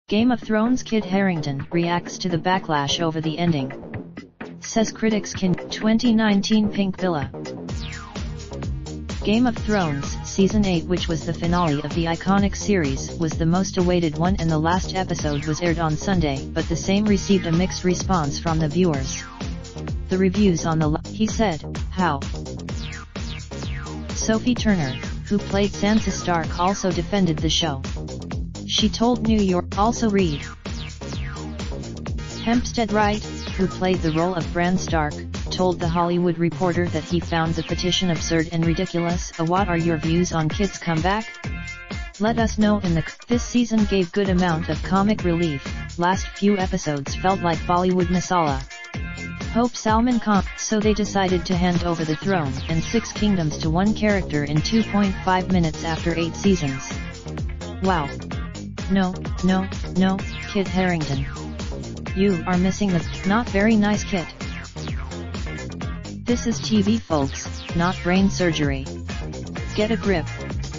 Game of Thrones Kit Harington reacts to the backlash over the ending. Says critics can. 2019 PINKVILLA. Game of Thrones Season 8, which was the finale of the iconic series, was the most awaited one, and the last episode was aired on Sunday, but the same received a mixed response from the viewers. The reviews on the he said, how? Sophie Turner, who played Sansa Stark, also defended the show. She told New York. Also read. Hempstead Wright, who played the role of Bran Stark, told The Hollywood Reporter that he found the petition absurd and ridiculous. What are your views on Kit's comeback? Let us know in the This season gave good amount of comic relief. Last few episodes felt like Bollywood masala. Hope Salman Khan. So they decided to hand over the throne and 6 kingdoms to one character in 2.5 minutes after 8 seasons. Wow. No, Kit Harington. You are missing the not very nice Kit. This is TV, folks, not brain surgery. Get a grip.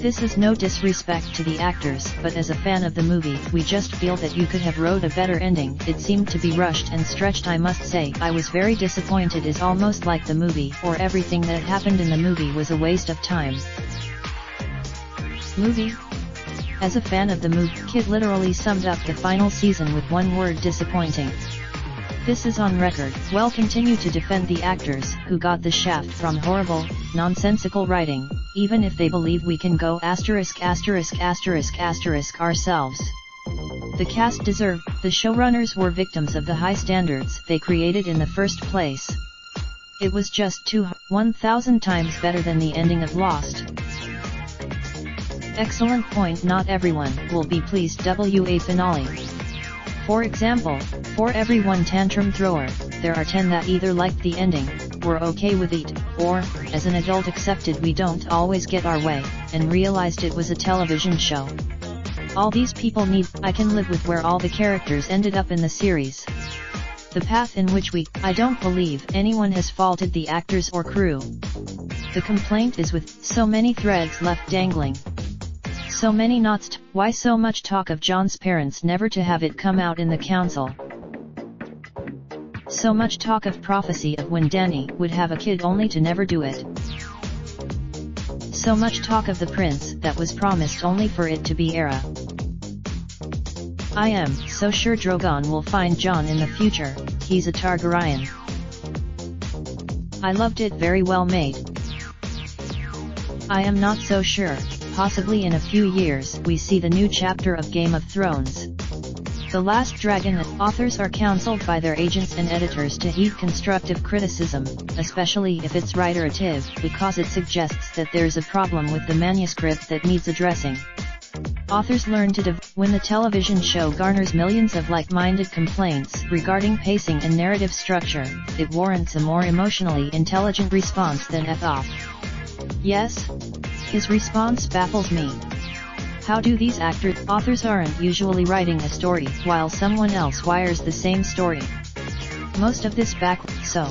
This is no disrespect to the actors, but as a fan of the movie, we just feel that you could have wrote a better ending. It seemed to be rushed and stretched. I must say, I was very disappointed. It's almost like the movie, or everything that happened in the movie, was a waste of time. Movie? As a fan of the movie, Kit literally summed up the final season with one word: disappointing. This is on record. Well, continue to defend the actors, who got the shaft from horrible, nonsensical writing, even if they believe we can go asterisk ourselves. The cast deserved. The showrunners were victims of the high standards they created in the first place. It was just 1,000 times better than the ending of Lost. Excellent point. Not everyone will be pleased. WA finale. For example, for every one tantrum thrower, there are 10 that either liked the ending, were okay with it, or, as an adult, accepted we don't always get our way, and realized it was a television show. All these people need. I can live with where all the characters ended up in the series. The path in which I don't believe anyone has faulted the actors or crew. The complaint is with so many threads left dangling. So many knots. Why so much talk of Jon's parents never to have it come out in the council? So much talk of prophecy of when Dany would have a kid only to never do it. So much talk of the prince that was promised only for it to be Era. I am so sure Drogon will find Jon in the future. He's a Targaryen. I loved it, very well made. I am not so sure. Possibly in a few years we see the new chapter of Game of Thrones. The Last Dragon. Authors are counseled by their agents and editors to heed constructive criticism, especially if it's reiterative, because it suggests that there's a problem with the manuscript that needs addressing. Authors learn to when the television show garners millions of like-minded complaints regarding pacing and narrative structure, it warrants a more emotionally intelligent response than F off. Yes? His response baffles me. How do these authors aren't usually writing a story while someone else wires the same story? Most of this so.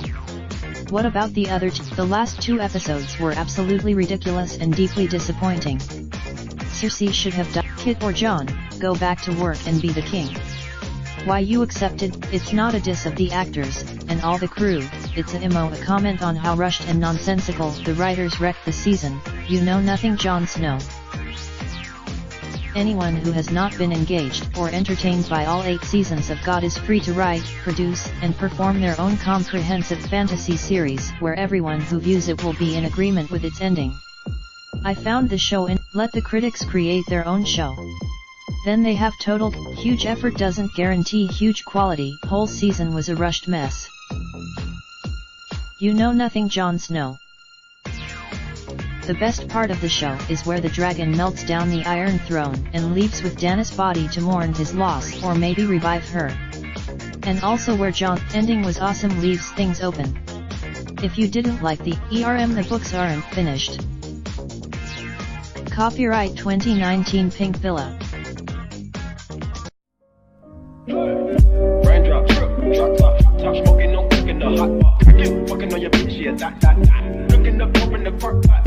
What about the other The last 2 episodes were absolutely ridiculous and deeply disappointing. Cersei should have died. Kit or Jon, go back to work and be the king. Why you accepted? It's not a diss of the actors and all the crew, it's a comment on how rushed and nonsensical the writers wrecked the season. You know nothing, Jon Snow. Anyone who has not been engaged or entertained by all 8 seasons of God is free to write, produce, and perform their own comprehensive fantasy series where everyone who views it will be in agreement with its ending. I found the show let the critics create their own show. Then they have total. Huge effort doesn't guarantee huge quality. Whole season was a rushed mess. You know nothing, Jon Snow. The best part of the show is where the dragon melts down the Iron Throne and leaves with Dany's body to mourn his loss or maybe revive her. And also where Jon's ending was awesome, leaves things open. If you didn't like the the books aren't finished. Copyright 2019 PINKVILLA. Raindrop, drip, drop top, top smoking, no cooking. the hot pot. Fucking on your bitch, yeah, that. Looking up, open the park pot.